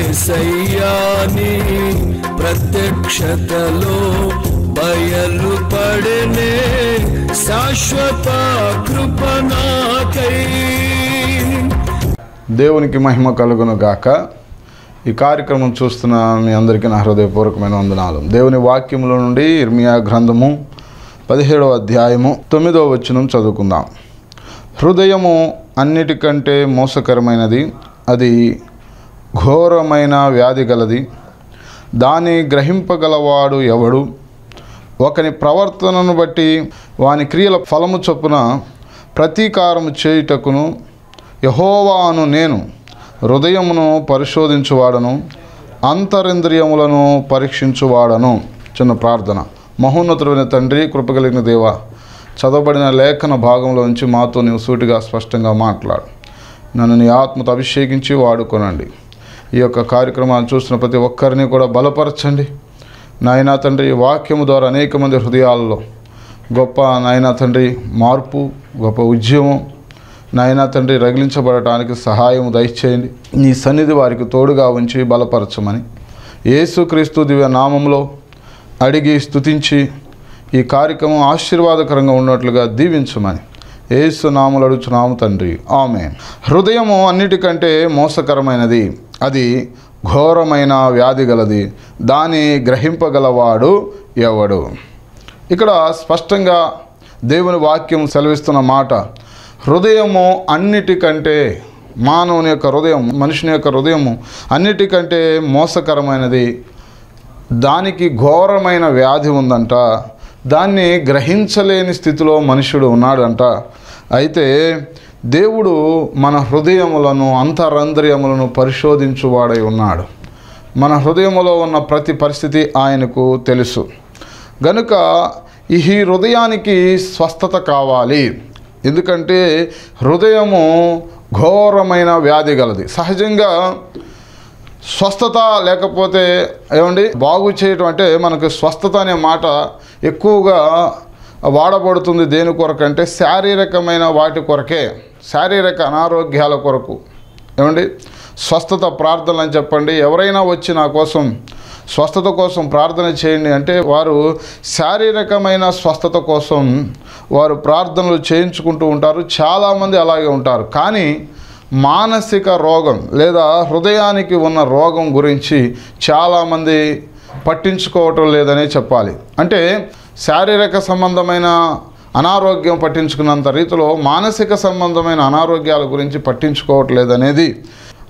యేసయ్యాని ప్రత్యక్షతలో బయలుపడనే శాశ్వత కృప నాకై. దేవునికి మహిమ కలుగును గాక. ఈ కార్యక్రమం చూస్తున్న మీ అందరికీ నా హృదయపూర్వకమైన వందనాలు. దేవుని వాక్యముల నుండి ఇర్మియా గ్రంథము 17వ అధ్యాయము 9వ వచనం చదువుకుందాం. హృదయము అన్నిటికంటే మోసకరమైనది, అది ఘోరమైన వ్యాధి గలది, దాన్ని గ్రహింపగలవాడు ఎవడు? ఒకని ప్రవర్తనను బట్టి వాని క్రియల ఫలము చొప్పున ప్రతీకారము చేయుటకును యెహోవాను నేను హృదయమును పరిశోధించువాడను, అంతరింద్రియములను పరీక్షించువాడను. చిన్న ప్రార్థన. మహోన్నతుడైన తండ్రి, కృపగలిగిన దేవ, చదవబడిన లేఖన భాగంలో నుంచి మాతో నీవు సూటిగా స్పష్టంగా మాట్లాడు. నన్ను నీ ఆత్మతో అభిషేకించి వాడుకోనండి. ఈ యొక్క కార్యక్రమాన్ని చూస్తున్న ప్రతి ఒక్కరిని కూడా బలపరచండి నాయనా తండ్రి. ఈ వాక్యము ద్వారా అనేక మంది హృదయాల్లో గొప్ప నాయనా తండ్రి మార్పు, గొప్ప ఉద్యమం నాయనా తండ్రి రగిలించబడటానికి సహాయం దయచేయండి. నీ సన్నిధి వారికి తోడుగా ఉంచి బలపరచమని యేసుక్రీస్తు దివ్య నామంలో అడిగి స్తుతించి ఈ కార్యక్రమం ఆశీర్వాదకరంగా ఉన్నట్లుగా దీవించమని యేసు నామములో అడుగుచున్నాము తండ్రి, ఆమేన్. హృదయము అన్నిటికంటే మోసకరమైనది, అది ఘోరమైన వ్యాధి గలది, దాన్ని గ్రహింపగలవాడు ఎవడు? ఇక్కడ స్పష్టంగా దేవుని వాక్యం సెలవిస్తున్న మాట, హృదయము అన్నిటికంటే, మానవుని యొక్క హృదయం, మనుషుని యొక్క హృదయము అన్నిటికంటే మోసకరమైనది, దానికి ఘోరమైన వ్యాధి ఉందంట, దాన్ని గ్రహించలేని స్థితిలో మనుషుడు ఉన్నాడంట. అయితే దేవుడు మన హృదయములను, అంతరంద్రియములను పరిశోధించువాడై ఉన్నాడు. మన హృదయములో ఉన్న ప్రతి పరిస్థితి ఆయనకు తెలుసు. గనుక ఈ హృదయానికి స్వస్థత కావాలి. ఎందుకంటే హృదయము ఘోరమైన వ్యాధి గలది. సహజంగా స్వస్థత లేకపోతే ఏమండి బాగు చేయటం అంటే, మనకు స్వస్థత అనే మాట ఎక్కువగా వాడబడుతుంది దేని కొరకంటే శారీరకమైన వాటి కొరకే, శారీరక అనారోగ్యాల కొరకు. ఏమండి స్వస్థత ప్రార్థనలు అని చెప్పండి. ఎవరైనా వచ్చి నా కోసం స్వస్థత కోసం ప్రార్థన చేయండి అంటే వారు శారీరకమైన స్వస్థత కోసం వారు ప్రార్థనలు చేయించుకుంటూ ఉంటారు. చాలామంది అలాగే ఉంటారు. కానీ మానసిక రోగం లేదా హృదయానికి ఉన్న రోగం గురించి చాలామంది పట్టించుకోవటం లేదనే చెప్పాలి. అంటే శారీరక సంబంధమైన అనారోగ్యం పట్టించుకున్నంత రీతిలో మానసిక సంబంధమైన అనారోగ్యాల గురించి పట్టించుకోవట్లేదనేది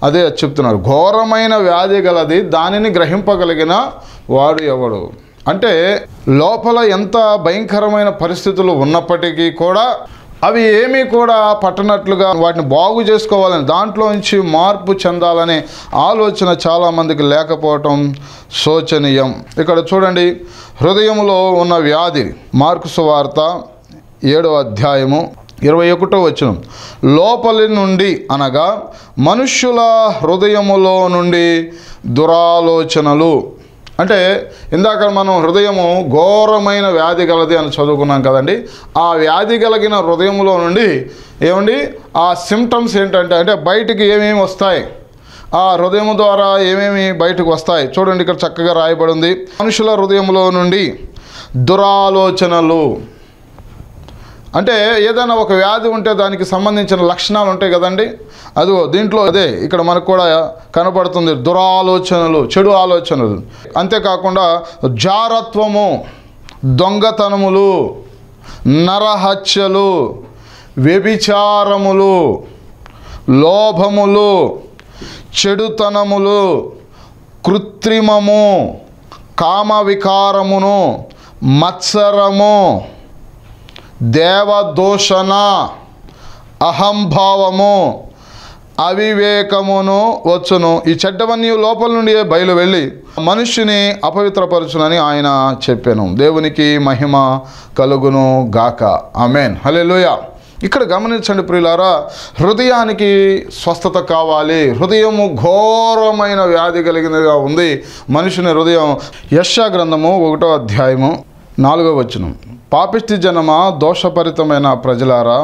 అదే చెప్తున్నారు. ఘోరమైన వ్యాధి గలది, దానిని గ్రహింపగలిగిన వాడు ఎవడు? అంటే లోపల ఎంత భయంకరమైన పరిస్థితులు ఉన్నప్పటికీ కూడా అవి ఏమీ కూడా పట్టనట్లుగా వాటిని బాగు చేసుకోవాలని, దాంట్లో నుంచి మార్పు చెందాలనే ఆలోచన చాలామందికి లేకపోవటం శోచనీయం. ఇక్కడ చూడండి, హృదయంలో ఉన్న వ్యాధి. మార్కు సువార్త 7వ అధ్యాయము 21వ వచనం, లోపలి నుండి అనగా మనుష్యుల హృదయములో నుండి దురాలోచనలు. అంటే ఇందాక మనం హృదయము ఘోరమైన వ్యాధి గలది అని చదువుకున్నాం కదండి. ఆ వ్యాధి కలిగిన హృదయంలో నుండి ఏమండి ఆ సిమ్టమ్స్ ఏంటంటే, అంటే బయటికి ఏమేమి వస్తాయి, ఆ హృదయం ద్వారా ఏమేమి బయటకు వస్తాయి చూడండి. ఇక్కడ చక్కగా రాయబడి ఉంది, మనుషుల హృదయంలో నుండి దురాలోచనలు. అంటే ఏదైనా ఒక వ్యాధి ఉంటే దానికి సంబంధించిన లక్షణాలు ఉంటాయి కదండి. అదిగో దీంట్లో అదే ఇక్కడ మనకు కూడా కనపడుతుంది, దురాలోచనలు, చెడు ఆలోచనలు. అంతేకాకుండా జారత్వము, దొంగతనములు, నరహత్యలు, వ్యభిచారములు, లోభములు, చెడుతనములు, కృత్రిమము, కామ వికారమును, మత్సరము, దేవదూషణ, అహంభావము, అవివేకమును వచ్చును. ఈ చెడ్డవన్నీ లోపల నుండి బయలు వెళ్ళి మనుష్యుని అపవిత్రపరచునని ఆయన చెప్పాను. దేవునికి మహిమ కలుగును గాక. ఆమేన్. హల్లెలూయా. ఇక్కడ గమనించండి ప్రియులారా, హృదయానికి స్వస్థత కావాలి. హృదయము ఘోరమైన వ్యాధి కలిగినదిగా ఉంది మనుషుని హృదయం. యెషయా గ్రంథము 1వ అధ్యాయము 4వ వచనం, పాపిష్టి జనమా, దోషపరితమైన ప్రజలారా,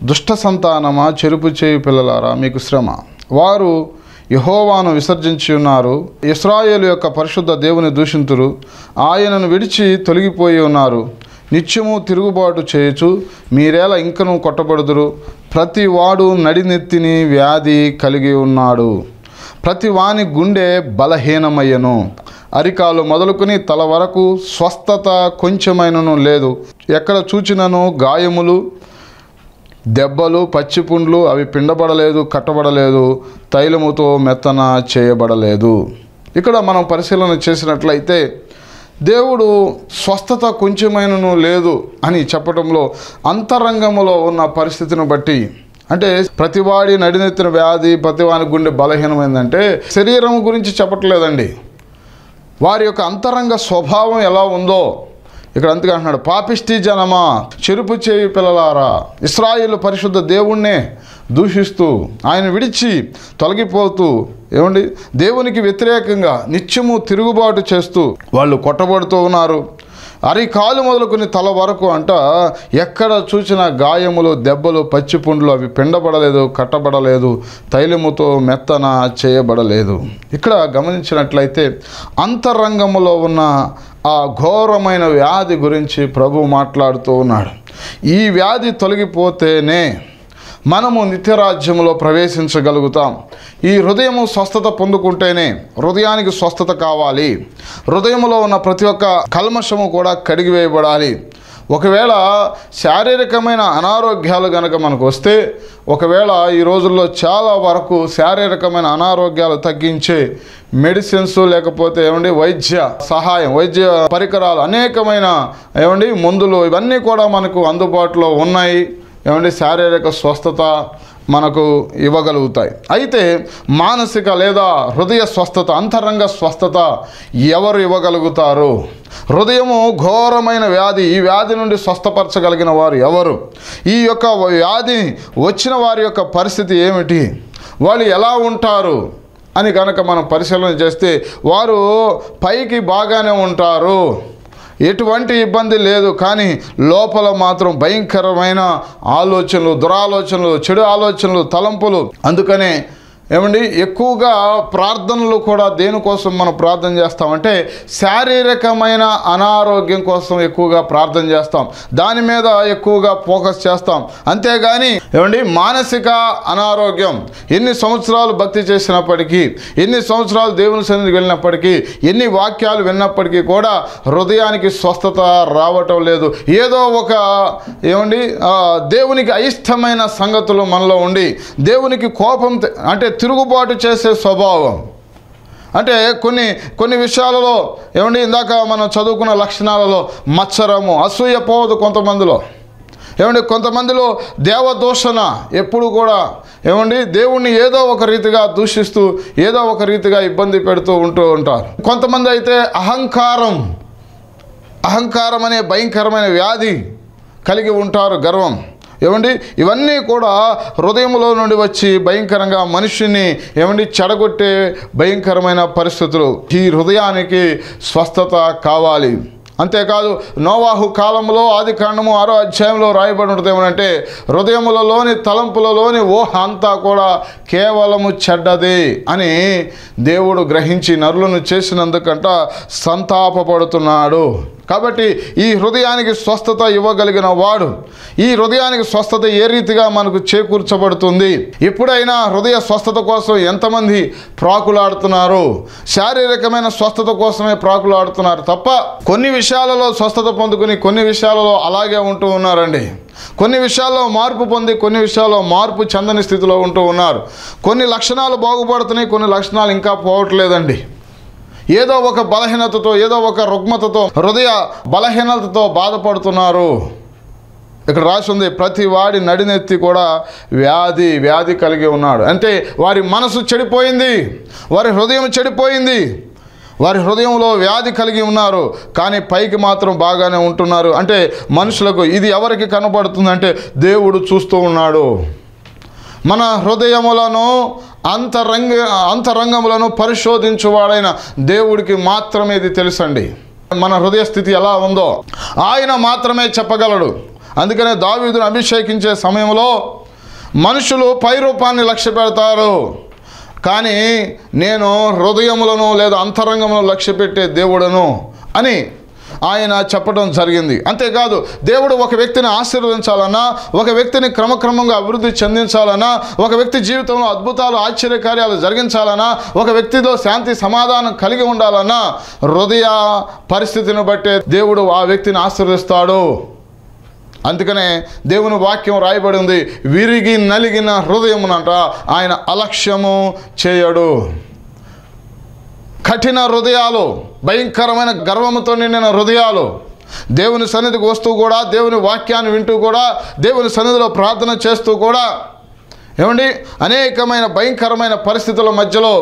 దుష్ట సంతానమా, చెరుపు చేయి పిల్లలారా, మీకు శ్రమ. వారు యెహోవాను విసర్జించి ఉన్నారు. ఇశ్రాయేలు యొక్క పరిశుద్ధ దేవుని దూషింతురు. ఆయనను విడిచి తొలగిపోయి ఉన్నారు. నిత్యము తిరుగుబాటు చేయొచ్చు, మీరేలా ఇంకను కొట్టబడుదురు. ప్రతి వాడు నడినెత్తిని వ్యాధి కలిగి ఉన్నాడు. ప్రతి వాని గుండె బలహీనమయ్యను. అరికాలు మొదలుకొని తల వరకు స్వస్థత కొంచెమైనను లేదు. ఎక్కడ చూచినను గాయములు, దెబ్బలు, పచ్చిపుండ్లు, అవి పిండబడలేదు, కట్టబడలేదు, తైలముతో మెత్తన చేయబడలేదు. ఇక్కడ మనం పరిశీలన చేసినట్లయితే దేవుడు స్వస్థత కొంచెమైనను లేదు అని చెప్పడంలో అంతరంగములో ఉన్న పరిస్థితిని బట్టి, అంటే ప్రతివాడి నడినెత్తిన వ్యాధి, ప్రతివాని గుండె బలహీనమైందంటే శరీరం గురించి చెప్పట్లేదండి. వారి యొక్క అంతరంగ స్వభావం ఎలా ఉందో ఇక్కడ అంతగా అంటున్నాడు. పాపిష్టి జనమా, చెరుపు చేయి పిల్లలారా, ఇశ్రాయేలు పరిశుద్ధ దేవుణ్ణే దూషిస్తూ ఆయన విడిచి తొలగిపోతూ దేవునికి వ్యతిరేకంగా నిత్యము తిరుగుబాటు చేస్తూ వాళ్ళు కొట్టబడుతూ ఉన్నారు. అరికాలు మొదలుకొని తల వరకు అంట ఎక్కడ చూసిన గాయములు, దెబ్బలు, పచ్చిపుండ్లు, అవి పిండబడలేదు, కట్టబడలేదు, తైలముతో మెత్తన చేయబడలేదు. ఇక్కడ గమనించినట్లయితే అంతరంగములో ఉన్న ఆ ఘోరమైన వ్యాధి గురించి ప్రభు మాట్లాడుతూ ఉన్నాడు. ఈ వ్యాధి తొలగిపోతేనే మనము నిత్యరాజ్యంలో ప్రవేశించగలుగుతాం. ఈ హృదయము స్వస్థత పొందుకుంటేనే, హృదయానికి స్వస్థత కావాలి. హృదయంలో ఉన్న ప్రతి ఒక్క కల్మషము కూడా కడిగివేయబడాలి. ఒకవేళ శారీరకమైన అనారోగ్యాలు కనుక మనకు వస్తే, ఒకవేళ ఈ రోజుల్లో చాలా వరకు శారీరకమైన అనారోగ్యాలు తగ్గించే మెడిసిన్స్, లేకపోతే వైద్య సహాయం, వైద్య పరికరాలు, అనేకమైన మందులు, ఇవన్నీ కూడా మనకు అందుబాటులో ఉన్నాయి. శారీరక స్వస్థత మనకు ఇవ్వగలుగుతాయి. అయితే మానసిక లేదా హృదయ స్వస్థత, అంతరంగ స్వస్థత ఎవరు ఇవ్వగలుగుతారు? హృదయము ఘోరమైన వ్యాధి, ఈ వ్యాధి నుండి స్వస్థపరచగలిగిన వారు ఎవరు? ఈ యొక్క వ్యాధి వచ్చిన వారి యొక్క పరిస్థితి ఏమిటి? వాళ్ళు ఎలా ఉంటారు అని కనుక మనం పరిశీలన చేస్తే, వారు పైకి బాగానే ఉంటారు, ఎటువంటి ఇబ్బంది లేదు, కానీ లోపల మాత్రం భయంకరమైన ఆలోచనలు, దురాలోచనలు, చెడు ఆలోచనలు, తలంపులు. అందుకనే ఎక్కువగా ప్రార్థనలు కూడా దేనికోసం మనం ప్రార్థన చేస్తామంటే శారీరకమైన అనారోగ్యం కోసం ఎక్కువగా ప్రార్థన చేస్తాం, దాని మీద ఎక్కువగా ఫోకస్ చేస్తాం. అంతేగాని మానసిక అనారోగ్యం, ఎన్ని సంవత్సరాలు భక్తి చేసినప్పటికీ, ఎన్ని సంవత్సరాలు దేవుని సన్నిధికి వెళ్ళినప్పటికీ, ఎన్ని వాక్యాలు విన్నప్పటికీ కూడా హృదయానికి స్వస్థత రావటం లేదు. ఏదో ఒక దేవునికి అయిష్టమైన సంగతులు మనలో ఉండి, దేవునికి కోపం, అంటే తిరుగుబాటు చేసే స్వభావం, అంటే కొన్ని విషయాలలో ఇందాక మనం చదువుకున్న లక్షణాలలో మత్సరము, అసూయ పోవదు కొంతమందిలో. కొంతమందిలో దేవదూషణ, ఎప్పుడు కూడా దేవుణ్ణి ఏదో ఒక రీతిగా దూషిస్తూ, ఏదో ఒక రీతిగా ఇబ్బంది పెడుతూ ఉంటారు. కొంతమంది అయితే అహంకారం అనే భయంకరమైన వ్యాధి కలిగి ఉంటారు, గర్వం. ఇవన్నీ కూడా హృదయంలో నుండి వచ్చి భయంకరంగా మనిషిని చెడగొట్టే భయంకరమైన పరిస్థితులు. ఈ హృదయానికి స్వస్థత కావాలి. అంతేకాదు, నోవాహు కాలంలో ఆదికాండము 6వ అధ్యాయంలో రాయబడి ఉంటుంది ఏమనంటే, హృదయములలోని తలంపులలోని ఊహ అంతా కూడా కేవలము చెడ్డదే అని దేవుడు గ్రహించి నరులను చేసినందుకంట సంతాపపడుతున్నాడు. కాబట్టి ఈ హృదయానికి స్వస్థత ఇవ్వగలిగిన వాడు, ఈ హృదయానికి స్వస్థత ఏ రీతిగా మనకు చేకూర్చబడుతుంది? ఎప్పుడైనా హృదయ స్వస్థత కోసం ఎంతమంది ప్రాకులాడుతున్నారు? శారీరకమైన స్వస్థత కోసమే ప్రాకులాడుతున్నారు తప్ప, కొన్ని విషయాలలో స్వస్థత పొందుకుని కొన్ని విషయాలలో అలాగే ఉంటూ ఉన్నారండి. కొన్ని విషయాల్లో మార్పు పొంది కొన్ని విషయాల్లో మార్పు చెందని స్థితిలో ఉంటూ ఉన్నారు. కొన్ని లక్షణాలు బాగుపడుతున్నాయి, కొన్ని లక్షణాలు ఇంకా పోవట్లేదండి. ఏదో ఒక బలహీనతతో, ఏదో ఒక రుగ్మతతో, హృదయ బలహీనతతో బాధపడుతున్నారు. ఇక్కడ రాసి ఉంది, ప్రతి వాడి నడినెత్తి కూడా వ్యాధి కలిగి ఉన్నాడు. అంటే వారి మనసు చెడిపోయింది, వారి హృదయం చెడిపోయింది, వారి హృదయంలో వ్యాధి కలిగి ఉన్నారు, కానీ పైకి మాత్రం బాగానే ఉంటున్నారు. అంటే మనుషులకు ఇది ఎవరికి కనబడుతుందంటే దేవుడు చూస్తూ ఉన్నాడు. మన హృదయములను అంతరంగములను పరిశోధించువాడైన దేవుడికి మాత్రమే ఇది తెలుసండి. మన హృదయ స్థితి ఎలా ఉందో ఆయన మాత్రమే చెప్పగలడు. అందుకనే దావీదును అభిషేకించే సమయంలో మనుషులు పై రూపాన్ని లక్ష్య పెడతారు, కానీ నేను హృదయములను లేదా అంతరంగములను లక్ష్య పెట్టే దేవుడను అని ఆయన చెప్పడం జరిగింది. అంతేకాదు దేవుడు ఒక వ్యక్తిని ఆశీర్వదించాలన్నా, ఒక వ్యక్తిని క్రమక్రమంగా అభివృద్ధి చెందించాలన్నా, ఒక వ్యక్తి జీవితంలో అద్భుతాలు ఆశ్చర్యకార్యాలు జరిగించాలన్నా, ఒక వ్యక్తిలో శాంతి సమాధానం కలిగి ఉండాలన్నా హృదయ పరిస్థితిని బట్టే దేవుడు ఆ వ్యక్తిని ఆశీర్వదిస్తాడు. అందుకనే దేవుని వాక్యం రాయబడి ఉంది, విరిగి నలిగిన హృదయమునంట ఆయన అలక్ష్యము చేయడు. కఠిన హృదయాలు, భయంకరమైన గర్వముతో నిండిన హృదయాలు దేవుని సన్నిధికి వస్తూ కూడా, దేవుని వాక్యాన్ని వింటూ కూడా, దేవుని సన్నిధిలో ప్రార్థన చేస్తూ కూడా అనేకమైన భయంకరమైన పరిస్థితుల మధ్యలో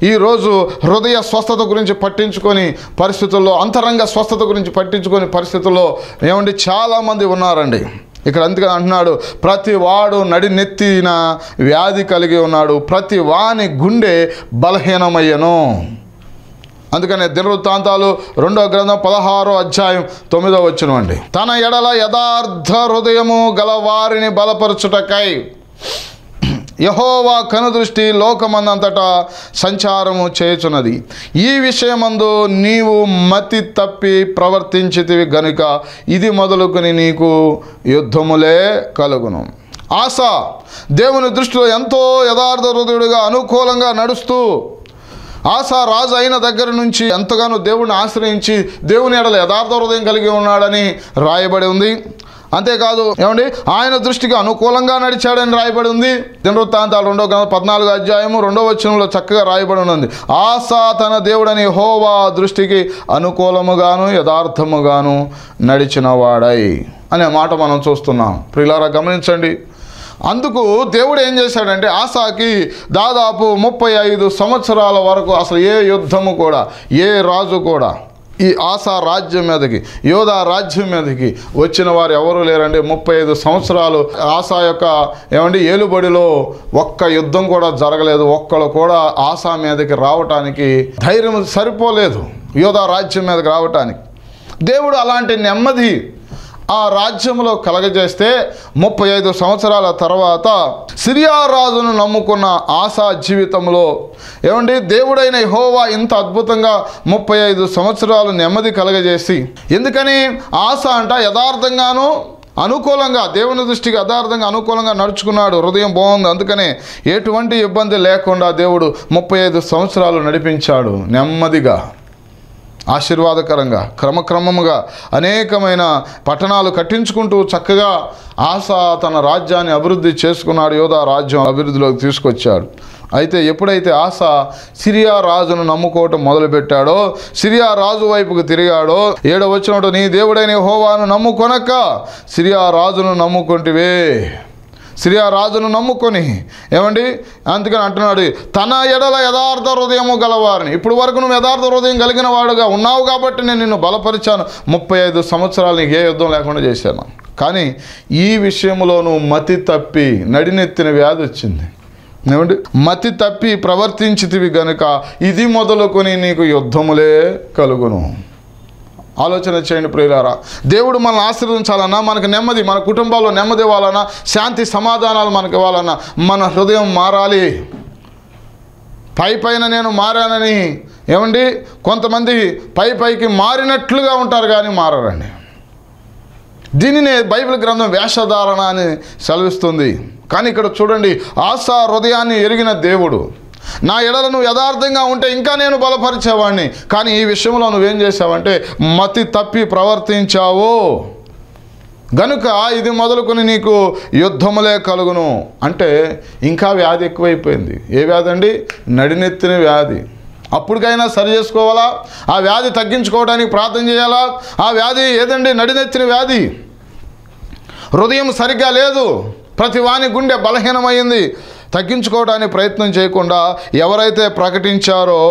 ఈరోజు హృదయ స్వస్థత గురించి పట్టించుకొని పరిస్థితుల్లో, అంతరంగ స్వస్థత గురించి పట్టించుకొని పరిస్థితుల్లో చాలామంది ఉన్నారండి. ఇక్కడ అందుకని అంటున్నాడు, ప్రతి వాడు నడినెత్తిన వ్యాధి కలిగి ఉన్నాడు, ప్రతి వాని గుండె బలహీనమయ్యను. అందుకనే దినవృత్తాంతాలు 2వ గ్రంథం 16వ అధ్యాయం 9వ వచనం అండి, తన ఎడల యథార్థ హృదయము గలవారిని బలపరచుటకై యెహోవా కనుదృష్టి లోకమందంతటా సంచారము చేయుచున్నది. ఈ విషయమందు నీవు మతి తప్పి ప్రవర్తించితివి గనుక ఇది మొదలుకొని నీకు యుద్ధములే కలుగును. ఆస దేవుని దృష్టిలో ఎంతో యథార్థ హృదయుడిగా అనుకూలంగా నడుస్తూ, ఆస రాజు అయిన దగ్గర నుంచి ఎంతగానో దేవుడిని ఆశ్రయించి దేవుని ఎడల యథార్థ హృదయం కలిగి ఉన్నాడని రాయబడి ఉంది. అంతేకాదు ఆయన దృష్టికి అనుకూలంగా నడిచాడని రాయబడి ఉంది. దినవృత్తాంతాలు 2వ గ్రంథం 14వ అధ్యాయము 2వ వచనంలో చక్కగా రాయబడి ఉంది, ఆస తన దేవుడని యెహోవా దృష్టికి అనుకూలముగాను యథార్థముగాను నడిచిన వాడై అనే మాట మనం చూస్తున్నాం. ప్రియులారా గమనించండి, అందుకు దేవుడు ఏం చేశాడంటే ఆసాకి దాదాపు 35 సంవత్సరాల వరకు అసలు ఏ యుద్ధము కూడా, ఏ రాజు కూడా ఈ ఆసా రాజ్యం మీదకి, యోధా రాజ్యం మీదకి వచ్చిన వారు ఎవరు లేరండి. 35 సంవత్సరాలు ఆసా యొక్క ఏలుబడిలో ఒక్క యుద్ధం కూడా జరగలేదు. ఒక్కళ్ళు కూడా ఆసా మీదకి రావటానికి ధైర్యం సరిపోలేదు, యోధా రాజ్యం మీదకి రావటానికి. దేవుడు అలాంటి నెమ్మది ఆ రాజ్యంలో కలగజేస్తే 35 సంవత్సరాల తర్వాత సిరియా రాజును నమ్ముకున్న ఆసా జీవితంలో దేవుడైన యెహోవా ఇంత అద్భుతంగా 35 సంవత్సరాలు నెమ్మది కలగజేసి, ఎందుకని ఆసా అంట యథార్థంగాను అనుకూలంగా, దేవుని దృష్టికి యథార్థంగా అనుకూలంగా నడుచుకున్నాడు, హృదయం బాగుంది. అందుకనే ఎటువంటి ఇబ్బంది లేకుండా దేవుడు 35 సంవత్సరాలు నడిపించాడు నెమ్మదిగా, ఆశీర్వాదకరంగా, క్రమక్రమముగా అనేకమైన పట్టణాలు కట్టించుకుంటూ చక్కగా ఆసా తన రాజ్యాన్ని అభివృద్ధి చేసుకున్నాడు, యోధా రాజ్యం అభివృద్ధిలోకి తీసుకొచ్చాడు. అయితే ఎప్పుడైతే ఆసా సిరియా రాజును నమ్ముకోవటం మొదలుపెట్టాడో, సిరియా రాజు వైపుకు తిరిగాడో, 7వ వచనంలో నీ దేవుడైన యెహోవాను నమ్ముకొనక సిరియా రాజును నమ్ముకుంటివే. సిరియా రాజును నమ్ముకొని అందుకని అంటున్నాడు, తన ఎడల యథార్థ హృదయము గలవారిని. ఇప్పుడు వరకు నువ్వు యథార్థ హృదయం కలిగిన వాడుగా ఉన్నావు కాబట్టి నేను నిన్ను బలపరిచాను, 35 సంవత్సరాలు నీకు ఏ యుద్ధం లేకుండా చేశాను. కానీ ఈ విషయంలో నువ్వు మతి తప్పి నడినెత్తిన వ్యాధి వచ్చింది. మతి తప్పి ప్రవర్తించితివి గనుక ఇది మొదలుకొని నీకు యుద్ధములే కలుగును. ఆలోచన చేయండి ప్రియులారా, దేవుడు మనల్ని ఆశీర్వదించాలన్నా, మనకు నెమ్మది, మన కుటుంబాల్లో నెమ్మది ఇవ్వాలన్నా, శాంతి సమాధానాలు మనకు ఇవ్వాలన్నా మన హృదయం మారాలి. పైన నేను మారానని కొంతమంది పైకి మారినట్లుగా ఉంటారు కానీ మారరండి. దీనినే బైబిల్ గ్రంథం వేషధారణ అని సెలవిస్తుంది. కానీ ఇక్కడ చూడండి, ఆసా హృదయాన్ని ఎరిగిన దేవుడు, నా ఎడల నువ్వు యథార్థంగా ఉంటే ఇంకా నేను బలపరిచేవాడిని, కానీ ఈ విషయంలో నువ్వేం చేసావంటే మతి తప్పి ప్రవర్తించావు గనుక ఇది మొదలుకొని నీకు యుద్ధములే కలుగును. అంటే ఇంకా వ్యాధి ఎక్కువైపోయింది. ఏ వ్యాధి అండి? నడినెత్తిన వ్యాధి. అప్పటికైనా సరి చేసుకోవాలా, ఆ వ్యాధి తగ్గించుకోవడానికి ప్రార్థన చేయాలా. ఆ వ్యాధి ఏదండి? నడినెత్తిన వ్యాధి. హృదయం సరిగ్గా లేదు, ప్రతి వాని గుండె బలహీనమైంది. తగ్గించుకోవడానికి ప్రయత్నం చేయకుండా ఎవరైతే ప్రకటించారో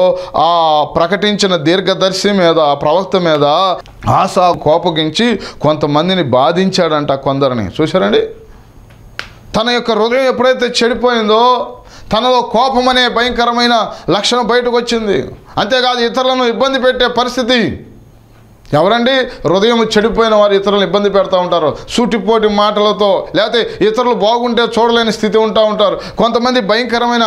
ఆ ప్రకటించిన దీర్ఘదర్శి మీద, ప్రవక్త మీద ఆసా కోపగించి కొంతమందిని బాధించాడంట, కొందరిని. చూశారండి, తన యొక్క హృదయం ఎప్పుడైతే చెడిపోయిందో తనలో కోపం అనే భయంకరమైన లక్షణం బయటకు వచ్చింది. అంతేకాదు ఇతరులను ఇబ్బంది పెట్టే పరిస్థితి, ఎవరండి? హృదయం చెడిపోయిన వారు ఇతరులను ఇబ్బంది పెడతా ఉంటారు, సూటిపోటి మాటలతో, లేకపోతే ఇతరులు బాగుంటే చూడలేని స్థితి ఉంటారు. కొంతమంది భయంకరమైన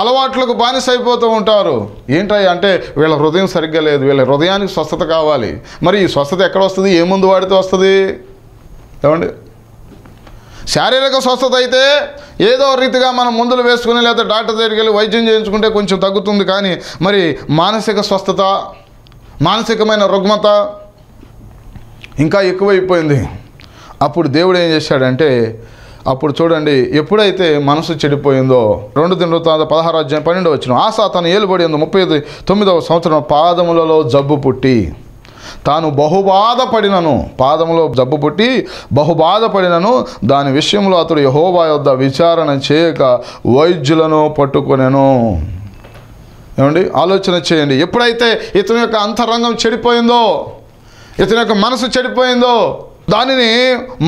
అలవాట్లకు బానిస అయిపోతూ ఉంటారు. ఏంటయ్యా అంటే వీళ్ళ హృదయం సరిగ్గా లేదు, వీళ్ళ హృదయానికి స్వస్థత కావాలి. మరి ఈ స్వస్థత ఎక్కడ వస్తుంది? ఏ ముందు వాడితే వస్తుంది? శారీరక స్వస్థత అయితే ఏదో రీతిగా మనం మందులు వేసుకుని లేకపోతే డాక్టర్ దగ్గరికి వెళ్ళి వైద్యం చేయించుకుంటే కొంచెం తగ్గుతుంది. కానీ మరి మానసిక స్వస్థత, మానసికమైన రుగ్మత ఇంకా ఎక్కువైపోయింది. అప్పుడు దేవుడు ఏం చేశాడంటే, అప్పుడు చూడండి, ఎప్పుడైతే మనసు చెడిపోయిందో 2 దినవృత్తాంతాలు 16:12 ఆసా తన ఏలుబడి 39వ సంవత్సరం పాదములలో జబ్బు పుట్టి తాను బహుబాధపడినను, పాదములో జబ్బు పుట్టి బహుబాధపడినను, దాని విషయంలో అతడు యెహోవా యొద్ద విచారణ చేయక వైద్యులను పట్టుకొనెను. ఆలోచన చేయండి. ఎప్పుడైతే ఇతని యొక్క అంతరంగం చెడిపోయిందో, ఇతని యొక్క మనసు చెడిపోయిందో, దానిని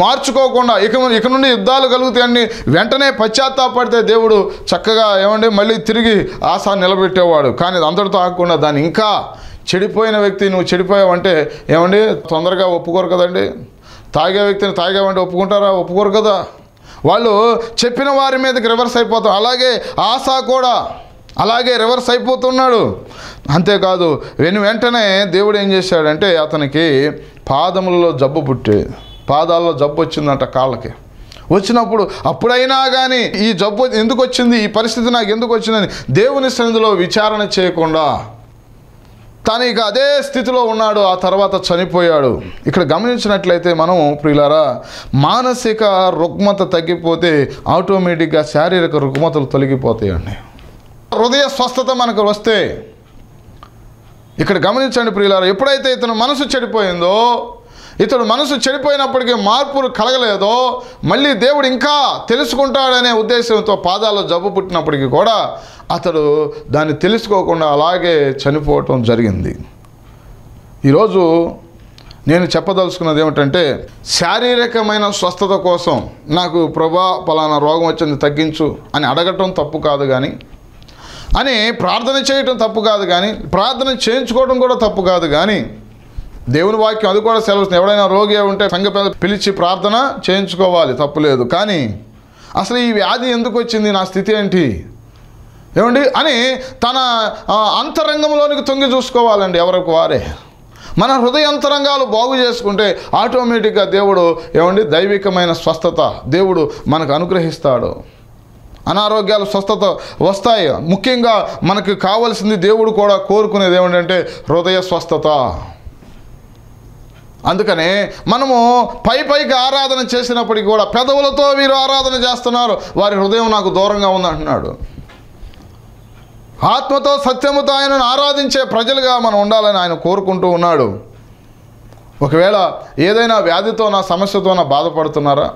మార్చుకోకుండా ఇక నుండి యుద్ధాలు కలుగుతాయని వెంటనే పశ్చాత్తాపడితే దేవుడు చక్కగా మళ్ళీ తిరిగి ఆశ నిలబెట్టేవాడు. కానీ అంతటితో ఆగకుండా దాన్ని ఇంకా చెడిపోయిన వ్యక్తి, నువ్వు చెడిపోయావంటే తొందరగా ఒప్పుకోరు కదండి. తాగే వ్యక్తిని తాగావంటే ఒప్పుకుంటారా? ఒప్పుకోరు కదా. వాళ్ళు చెప్పిన వారి మీదకి రివర్స్ అయిపోతారు. అలాగే ఆశ కూడా అలాగే రివర్స్ అయిపోతున్నాడు. అంతేకాదు వెంటనే దేవుడు ఏం చేశాడంటే అతనికి పాదములలో జబ్బు పాదాల్లో జబ్బు వచ్చిందంట, కాళ్ళకి వచ్చినప్పుడు అప్పుడైనా కానీ ఈ జబ్బు ఎందుకు వచ్చింది, ఈ పరిస్థితి నాకు ఎందుకు వచ్చిందని దేవుని సన్నిధిలో విచారణ చేయకుండా తను ఇక అదే స్థితిలో ఉన్నాడు. ఆ తర్వాత చనిపోయాడు. ఇక్కడ గమనించినట్లయితే మనం ప్రియులారా, మానసిక రుగ్మత తగ్గిపోతే ఆటోమేటిక్గా శారీరక రుగ్మతలు తొలగిపోతాయండి. హృదయ స్వస్థత మనకు వస్తే, ఇక్కడ గమనించండి ప్రియులారా, ఎప్పుడైతే ఇతను మనసు చెడిపోయిందో, ఇతడు మనసు చెడిపోయినప్పటికీ మార్పులు కలగలేదో, మళ్ళీ దేవుడు ఇంకా తెలుసుకుంటాడనే ఉద్దేశంతో పాదాల్లో జబ్బు పుట్టినప్పటికీ కూడా అతడు దాన్ని తెలుసుకోకుండా అలాగే చనిపోవటం జరిగింది. ఈరోజు నేను చెప్పదలుచుకున్నది ఏమిటంటే, శారీరకమైన స్వస్థత కోసం నాకు ప్రభా పలానా రోగం వచ్చింది తగ్గించు అని అడగటం తప్పు కాదు, కానీ అని ప్రార్థన చేయటం తప్పు కాదు, కానీ ప్రార్థన చేయించుకోవడం కూడా తప్పు కాదు. కానీ దేవుని వాక్యం అది కూడా సెలవుస్తుంది. ఎవడైనా రోగి ఉంటే సంఘ పిలిచి ప్రార్థన చేయించుకోవాలి, తప్పులేదు. కానీ అసలు ఈ వ్యాధి ఎందుకు వచ్చింది, నా స్థితి ఏంటి అని తన అంతరంగంలోనికి తొంగి చూసుకోవాలండి. ఎవరికి వారే మన హృదయ అంతరంగాలు బాగు చేసుకుంటే ఆటోమేటిక్గా దేవుడు దైవికమైన స్వస్థత దేవుడు మనకు అనుగ్రహిస్తాడు. అనారోగ్యాలు స్వస్థత వస్తాయి. ముఖ్యంగా మనకు కావలసింది, దేవుడు కూడా కోరుకునేది ఏమిటంటే హృదయ స్వస్థత. అందుకనే మనము పైకి ఆరాధన చేసినప్పటికీ కూడా పెదవులతో వీరు ఆరాధన చేస్తున్నారు, వారి హృదయం నాకు దూరంగా ఉందంటున్నాడు. ఆత్మతో సత్యముతో ఆయనను ఆరాధించే ప్రజలుగా మనం ఉండాలని ఆయన కోరుకుంటూ ఉన్నాడు. ఒకవేళ ఏదైనా వ్యాధితో నా సమస్యతో నా బాధపడుతున్నారా,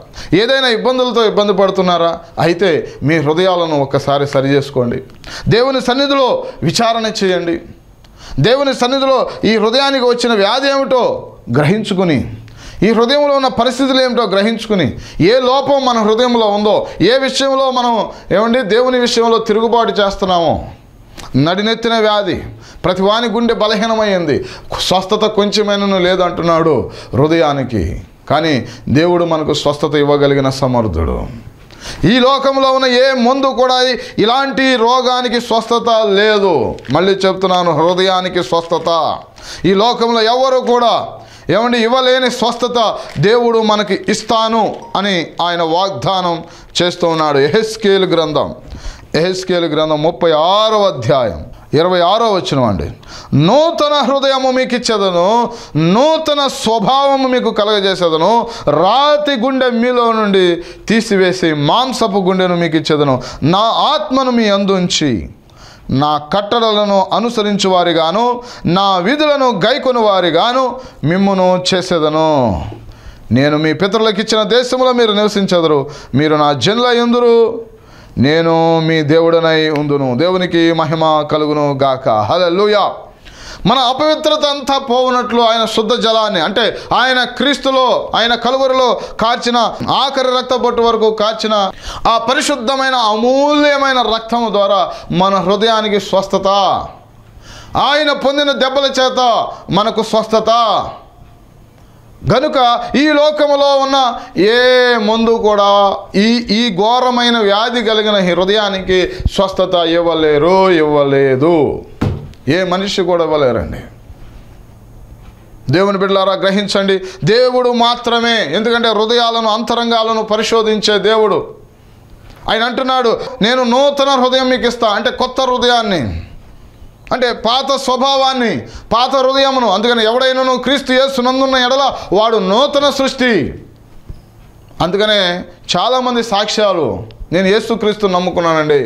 ఏదైనా ఇబ్బందులతో ఇబ్బంది పడుతున్నారా, అయితే మీ హృదయాలను ఒక్కసారి సరి చేసుకోండి. దేవుని సన్నిధిలో విచారణ చేయండి. దేవుని సన్నిధిలో ఈ హృదయానికి వచ్చిన వ్యాధి ఏమిటో గ్రహించుకుని, ఈ హృదయంలో ఉన్న పరిస్థితులు ఏమిటో గ్రహించుకుని, ఏ లోపం మన హృదయంలో ఉందో, ఏ విషయంలో మనం దేవుని విషయంలో తిరుగుబాటు చేస్తున్నామో, నడినెత్తిన వ్యాధి, ప్రతి వాని గుండె బలహీనమైంది, స్వస్థత కొంచెమైనను లేదంటున్నాడు హృదయానికి. కానీ దేవుడు మనకు స్వస్థత ఇవ్వగలిగిన సమర్థుడు. ఈ లోకంలో ఉన్న ఏ మందు కూడా ఇలాంటి రోగానికి స్వస్థత లేదు. మళ్ళీ చెప్తున్నాను, హృదయానికి స్వస్థత ఈ లోకంలో ఎవరు కూడా ఇవ్వలేని స్వస్థత దేవుడు మనకి ఇస్తాను అని ఆయన వాగ్దానం చేస్తూ ఉన్నాడు. యెహెజ్కేలు గ్రంథం 36వ అధ్యాయం 26వ వచనం అండి. నూతన హృదయము మీకు ఇచ్చేదను, నూతన స్వభావము మీకు కలగజేసేదను, రాతి గుండె మీలో నుండి తీసివేసి మాంసపు గుండెను మీకు ఇచ్చేదను, నా ఆత్మను మీ అందుంచి నా కట్టడలను అనుసరించు వారిగాను నా విధులను గైకొను వారిగాను మిమ్మును చేసేదను. నేను మీ పితరులకు ఇచ్చిన దేశంలో మీరు నివసించెదరు, మీరు నా జనుల యందురు, నేను మీ దేవుడనై ఉందును. దేవునికి మహిమ కలుగును గాక. హల్లెలూయా. మన అపవిత్రత అంతా పోవునట్లు ఆయన శుద్ధ జలాన్ని, అంటే ఆయన క్రీస్తులో, ఆయన కలువరిలో కార్చిన ఆఖరి రక్త బొట్టు వరకు కార్చిన ఆ పరిశుద్ధమైన అమూల్యమైన రక్తము ద్వారా మన హృదయానికి స్వస్థత, ఆయన పొందిన దెబ్బల చేత మనకు స్వస్థత. గనుక ఈ లోకములో ఉన్న ఏ మందు కూడా ఈ ఘోరమైన వ్యాధి కలిగిన హృదయానికి స్వస్థత ఇవ్వలేదు. ఏ మనిషి కూడా ఇవ్వలేరండి. దేవుని బిడ్డలారా గ్రహించండి, దేవుడు మాత్రమే. ఎందుకంటే హృదయాలను అంతరంగాలను పరిశోధించే దేవుడు. ఆయన అంటున్నాడు, నేను నూతన హృదయం మీకు ఇస్తా. అంటే కొత్త హృదయాన్ని, అంటే పాత స్వభావాన్ని, పాత హృదయమును. అందుకని ఎవడైనాను క్రీస్తు యేసునందున్న ఎడల వాడు నూతన సృష్టి. అందుకనే చాలామంది సాక్ష్యాలు, నేను యేసుక్రీస్తుని నమ్ముకున్నానండి,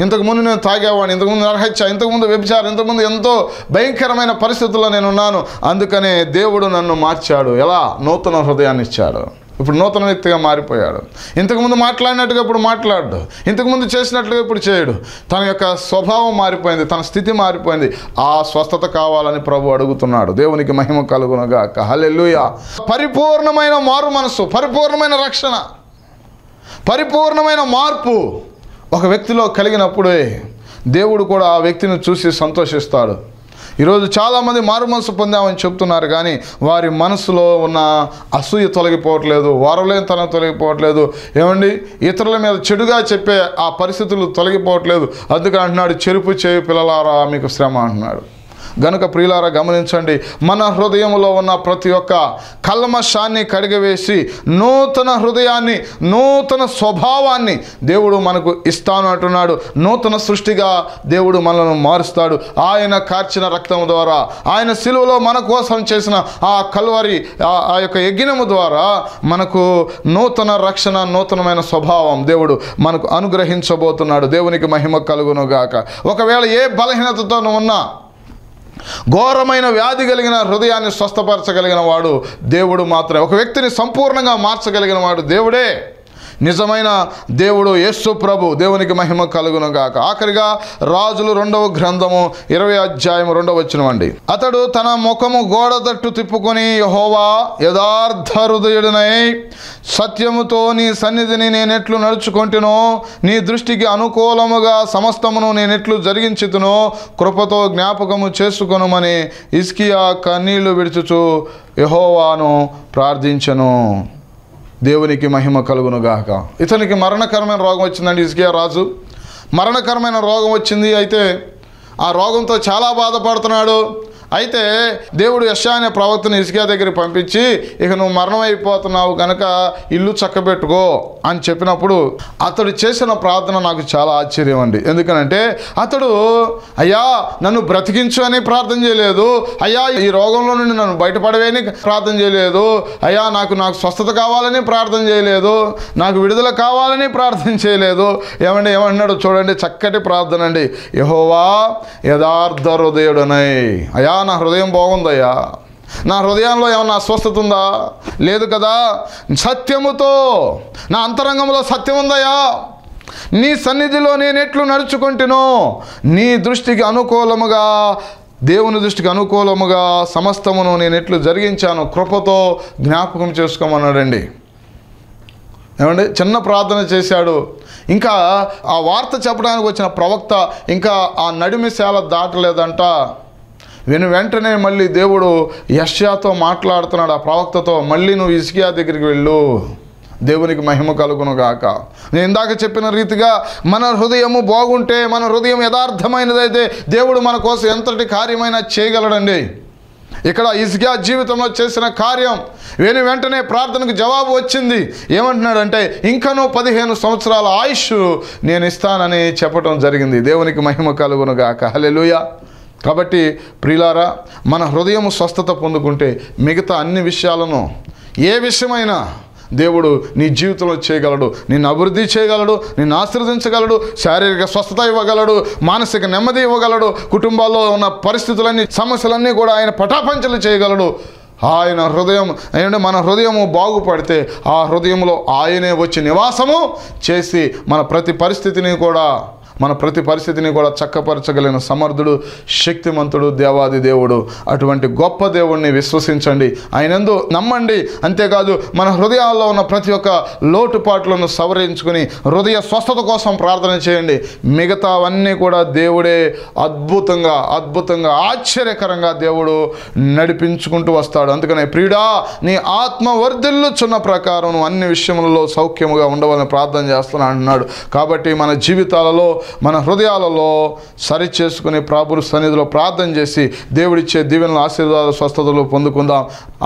ఇంతకుముందు నేను తాగేవాడిని, ఇంతకుముందు నరహత్య, ఇంతకుముందు వ్యభిచారం, ఇంతకుముందు ఎంతో భయంకరమైన పరిస్థితుల్లో నేనున్నాను, అందుకనే దేవుడు నన్ను మార్చాడు. ఎలా? నూతన హృదయాన్ని ఇచ్చాడు. ఇప్పుడు నూతన వ్యక్తిగా మారిపోయాడు. ఇంతకుముందు మాట్లాడినట్టుగా ఇప్పుడు మాట్లాడు, ఇంతకుముందు చేసినట్లుగా ఇప్పుడు చేయడు. తన యొక్క స్వభావం మారిపోయింది, తన స్థితి మారిపోయింది. ఆ స్వస్థత కావాలని ప్రభు అడుగుతున్నాడు. దేవునికి మహిమ కలుగునుగాక. హల్లెలూయా. పరిపూర్ణమైన మారు మనసు, పరిపూర్ణమైన రక్షణ, పరిపూర్ణమైన మార్పు ఒక వ్యక్తిలో కలిగినప్పుడే దేవుడు కూడా ఆ వ్యక్తిని చూసి సంతోషిస్తాడు. ఈరోజు చాలామంది మారు మనసు పొందామని చెప్తున్నారు, కానీ వారి మనసులో ఉన్న అసూయ తొలగిపోవట్లేదు, వారలేనితనం తొలగిపోవట్లేదు. ఏమండి, ఇతరుల మీద చెడుగా చెప్పే ఆ పరిస్థితులు తొలగిపోవట్లేదు. అందుకని అంటున్నాడు, చెరుపు చేయు పిల్లలారా మీకు శ్రమ అంటున్నాడు. గనుక ప్రియులారా గమనించండి, మన హృదయంలో ఉన్న ప్రతి ఒక్క కల్మషాన్ని కడిగివేసి నూతన హృదయాన్ని, నూతన స్వభావాన్ని దేవుడు మనకు ఇస్తాను అంటున్నాడు. నూతన సృష్టిగా దేవుడు మనల్ని మారుస్తాడు. ఆయన కార్చిన రక్తం ద్వారా, ఆయన శిలువలో మన కోసం చేసిన ఆ కల్వరి, ఆ యొక్క యజ్ఞము ద్వారా మనకు నూతన రక్షణ, నూతనమైన స్వభావం దేవుడు మనకు అనుగ్రహించబోతున్నాడు. దేవునికి మహిమ కలుగునుగాక. ఒకవేళ ఏ బలహీనతతో ఉన్నా, ఘోరమైన వ్యాధి కలిగిన హృదయాన్ని స్వస్థపరచగలిగిన వాడు దేవుడు మాత్రమే. ఒక వ్యక్తిని సంపూర్ణంగా మార్చగలిగిన వాడు దేవుడే. నిజమైన దేవుడు యేసు ప్రభు. దేవునికి మహిమ కలుగునుగాక. ఆఖరిగా రాజులు 2వ గ్రంథము 20వ అధ్యాయము 2వ వచనం అండి. అతడు తన ముఖము గోడ తట్టు తిప్పుకొని, యెహోవా యథార్థ హృదయుడినై సత్యముతో నీ సన్నిధిని నేనెట్లు నడుచుకొంటినో, నీ దృష్టికి అనుకూలముగా సమస్తమును నేనెట్లు జరిగించుతునో కృపతో జ్ఞాపకము చేసుకొనుమని హిజ్కియా కన్నీళ్లు విడుచుచు యెహోవాను ప్రార్థించెను. దేవునికి మహిమ కలుగునుగాక. ఇతనికి మరణకరమైన రోగం వచ్చిందండి. హిజ్కియా రాజు మరణకరమైన రోగం వచ్చింది. అయితే ఆ రోగంతో చాలా బాధపడుతున్నాడు. అయితే దేవుడు యెషయా అనే ప్రవక్తను హిజ్కియా దగ్గరికి పంపించి, ఇక నువ్వు మరణం అయిపోతున్నావు కనుక ఇల్లు చక్కబెట్టుకో అని చెప్పినప్పుడు అతడు చేసిన ప్రార్థన నాకు చాలా ఆశ్చర్యం అండి. ఎందుకనంటే అతడు, అయ్యా నన్ను బ్రతికించు అని ప్రార్థన చేయలేదు, అయ్యా ఈ రోగంలో నుండి నన్ను బయటపడవేని ప్రార్థన చేయలేదు, అయ్యా నాకు స్వస్థత కావాలని ప్రార్థన చేయలేదు, నాకు విడుదల కావాలని ప్రార్థన చేయలేదు. ఏమన్నాడు చూడండి, చక్కటి ప్రార్థన అండి. యెహోవా యథార్థ హృదయుడనై. అయ్యా నా హృదయం బాగుందయ్యా, నా హృదయంలో ఏమన్నా అస్వస్థత ఉందా? లేదు కదా. సత్యముతో, నా అంతరంగంలో సత్యం ఉందయ్యా, నీ సన్నిధిలో నేను ఎట్లు నడుచుకుంటునో, నీ దృష్టికి అనుకూలముగా, దేవుని దృష్టికి అనుకూలముగా సమస్తమును నేను ఎట్లు జరిగించాను, కృపతో జ్ఞాపకం చేసుకోమన్నాడండి. ఏమండి, చిన్న ప్రార్థన చేశాడు. ఇంకా ఆ వార్త చెప్పడానికి వచ్చిన ప్రవక్త ఇంకా ఆ నడిమిశాల దాటలేదంట. వెంటనే మళ్ళీ దేవుడు యెషయాతో మాట్లాడుతున్నాడు, ఆ ప్రవక్తతో, మళ్ళీ నువ్వు హిజ్కియా దగ్గరికి వెళ్ళు. దేవునికి మహిమ కలుగునుగాక. నేను ఇందాక చెప్పిన రీతిగా మన హృదయము బాగుంటే, మన హృదయం యథార్థమైనదైతే దేవుడు మన కోసం ఎంతటి కార్యమైనా చేయగలడండి. ఇక్కడ హిజ్కియా జీవితంలో చేసిన కార్యం వెంటనే ప్రార్థనకు జవాబు వచ్చింది. ఏమంటున్నాడంటే, ఇంకనూ 15 సంవత్సరాల ఆయుష్ నేను ఇస్తానని చెప్పడం జరిగింది. దేవునికి మహిమ కలుగునుగాక. హల్లెలూయా. కాబట్టి ప్రియులారా, మన హృదయం స్వస్థత పొందుకుంటే మిగతా అన్ని విషయాలను, ఏ విషయమైనా దేవుడు నీ జీవితంలో చేయగలడు. నిన్ను అభివృద్ధి చేయగలడు, నిన్ను ఆశీర్వదించగలడు, శారీరక స్వస్థత ఇవ్వగలడు, మానసిక నెమ్మది ఇవ్వగలడు, కుటుంబాల్లో ఉన్న పరిస్థితులన్నీ, సమస్యలన్నీ కూడా ఆయన పటాపంచలు చేయగలడు. ఆయన హృదయం అంటే మన హృదయము బాగుపడితే ఆ హృదయంలో ఆయనే వచ్చి నివాసము చేసి మన ప్రతి పరిస్థితిని కూడా మన ప్రతి పరిస్థితిని కూడా చక్కపరచగలిగిన సమర్థుడు, శక్తిమంతుడు, దేవాది దేవుడు. అటువంటి గొప్ప దేవుణ్ణి విశ్వసించండి, ఆయనందు నమ్మండి. అంతేకాదు మన హృదయాల్లో ఉన్న ప్రతి ఒక్క లోటుపాట్లను సవరించుకుని హృదయ స్వస్థత కోసం ప్రార్థన చేయండి. మిగతావన్నీ కూడా దేవుడే అద్భుతంగా ఆశ్చర్యకరంగా దేవుడు నడిపించుకుంటూ వస్తాడు. అందుకనే ప్రియుడా, నీ ఆత్మ వర్ధిల్లుచున్న ప్రకారం నువ్వు అన్ని విషయములలో సౌఖ్యముగా ఉండవాలని ప్రార్థన చేస్తున్నా అంటున్నాడు. కాబట్టి మన జీవితాలలో, మన హృదయాలలో సరి చేసుకుని ప్రభువు సన్నిధిలో ప్రార్థన చేసి దేవుడిచ్చే దీవెనలు, ఆశీర్వాదాలు, స్వస్థతలు పొందుకుందాం.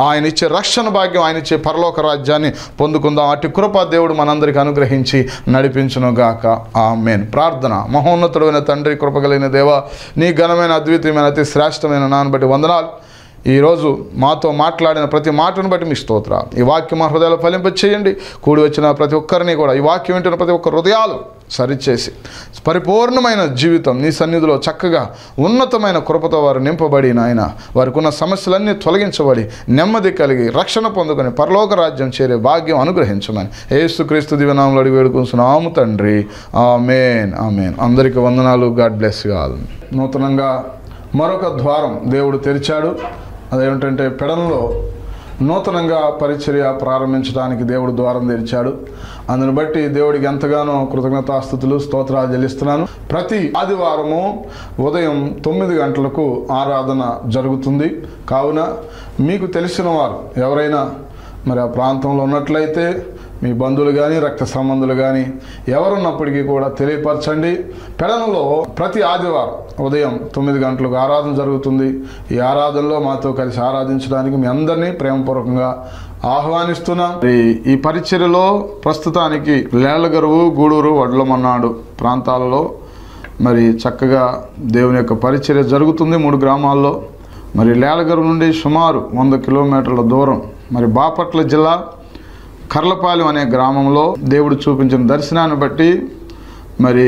ఆయన ఇచ్చే రక్షణ భాగ్యం, ఆయన ఇచ్చే పరలోక రాజ్యాన్ని పొందుకుందాం. అటు కృప దేవుడు మనందరికీ అనుగ్రహించి నడిపించును గాక. ఆమేన్. ప్రార్థన. మహోన్నతుడైన తండ్రి, కృపగలిగిన దేవా, నీ ఘనమైన, అద్వితీయమైన, అతి శ్రేష్టమైన నాన్న బట్టి వందనాలు. ఈరోజు మాతో మాట్లాడిన ప్రతి మాటను బట్టి మీ స్తోత్రాలు. ఈ వాక్యం మా హృదయాలు ఫలింపచేయండి. కూడి వచ్చిన ప్రతి ఒక్కరిని కూడా, ఈ వాక్యం వింటున్న ప్రతి ఒక్క హృదయాలు సరిచేసి పరిపూర్ణమైన జీవితం నీ సన్నిధిలో చక్కగా ఉన్నతమైన కృపతో వారు నింపబడి నాయన, వారికి ఉన్న సమస్యలన్నీ తొలగించబడి నెమ్మది కలిగి రక్షణ పొందుకొని పరలోక రాజ్యం చేరే భాగ్యం అనుగ్రహించమని యేసుక్రీస్తు దివ్యనామములో అడిగి వేడుకుంటున్నాము తండ్రి. ఆమేన్. ఆమేన్. అందరికీ వందనాలు. God bless you all. నూతనంగా మరొక ద్వారం దేవుడు తెరిచాడు. అదేమిటంటే పెడన్లో నూతనంగా పరిచర్య ప్రారంభించడానికి దేవుడు ద్వారం తెరిచాడు. అందుని బట్టి దేవుడికి ఎంతగానో కృతజ్ఞతాస్తుతులు, స్తోత్రాలు చెల్లిస్తున్నాను. ప్రతి ఆదివారము ఉదయం 9 గంటలకు ఆరాధన జరుగుతుంది. కావున మీకు తెలిసిన వారు ఎవరైనా మరి ఆ ప్రాంతంలో ఉన్నట్లయితే, మీ బంధువులు కానీ రక్త సంబంధులు కానీ ఎవరున్నప్పటికీ కూడా తెలియపరచండి. పెడనలో ప్రతి ఆదివారం ఉదయం 9 గంటలకు ఆరాధన జరుగుతుంది. ఈ ఆరాధనలో మాతో కలిసి ఆరాధించడానికి మీ అందరినీ ప్రేమపూర్వకంగా ఆహ్వానిస్తున్నాం. ఈ పరిచర్యలో ప్రస్తుతానికి లేళ్లగరువు, గూడూరు, వడ్లమన్నాడు ప్రాంతాలలో మరి చక్కగా దేవుని యొక్క పరిచర్య జరుగుతుంది 3 గ్రామాల్లో. మరి లేళ్లగరువు నుండి సుమారు 100 కిలోమీటర్ల దూరం మరి బాపట్ల జిల్లా కర్లపాలెం అనే గ్రామంలో దేవుడు చూపించిన దర్శనాన్ని బట్టి మరి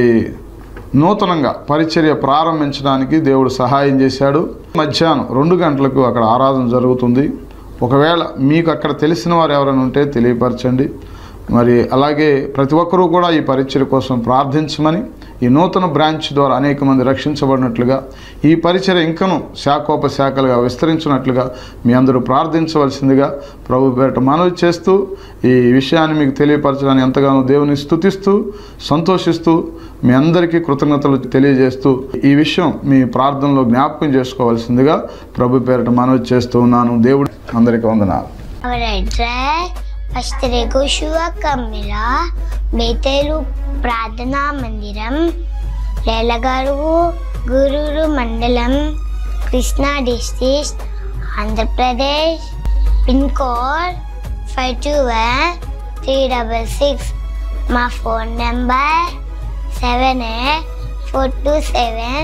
నూతనంగా పరిచర్య ప్రారంభించడానికి దేవుడు సహాయం చేశాడు. మధ్యాహ్నం 2 గంటలకు అక్కడ ఆరాధన జరుగుతుంది. ఒకవేళ మీకు అక్కడ తెలిసిన వారు ఎవరైనా ఉంటే తెలియపరచండి. మరి అలాగే ప్రతి ఒక్కరూ కూడా ఈ పరిచర్య కోసం ప్రార్థించమని, ఈ నూతన బ్రాంచ్ ద్వారా అనేక మంది రక్షించబడినట్లుగా, ఈ పరిచర్య ఇంకను శాఖోపశాఖలుగా విస్తరించినట్లుగా మీ అందరూ ప్రార్థించవలసిందిగా ప్రభు పేరిట మనవి చేస్తూ, ఈ విషయాన్ని మీకు తెలియపరచడానికి ఎంతగానో దేవుని స్తుతిస్తూ సంతోషిస్తూ మీ అందరికీ కృతజ్ఞతలు తెలియజేస్తూ ఈ విషయం మీ ప్రార్థనలో జ్ఞాపకం చేసుకోవాల్సిందిగా ప్రభు పేరిట మనవి చేస్తూ ఉన్నాను. దేవుడు అందరికీ వందనాలు. కమ్మిలా బేతేలు ప్రార్థనా మందిరం, లేళ్లగరువు, గూడూరు మండలం, Krishna district, Andhra Pradesh. Pin code 521366. మా ఫోన్ నెంబర్ 78427111.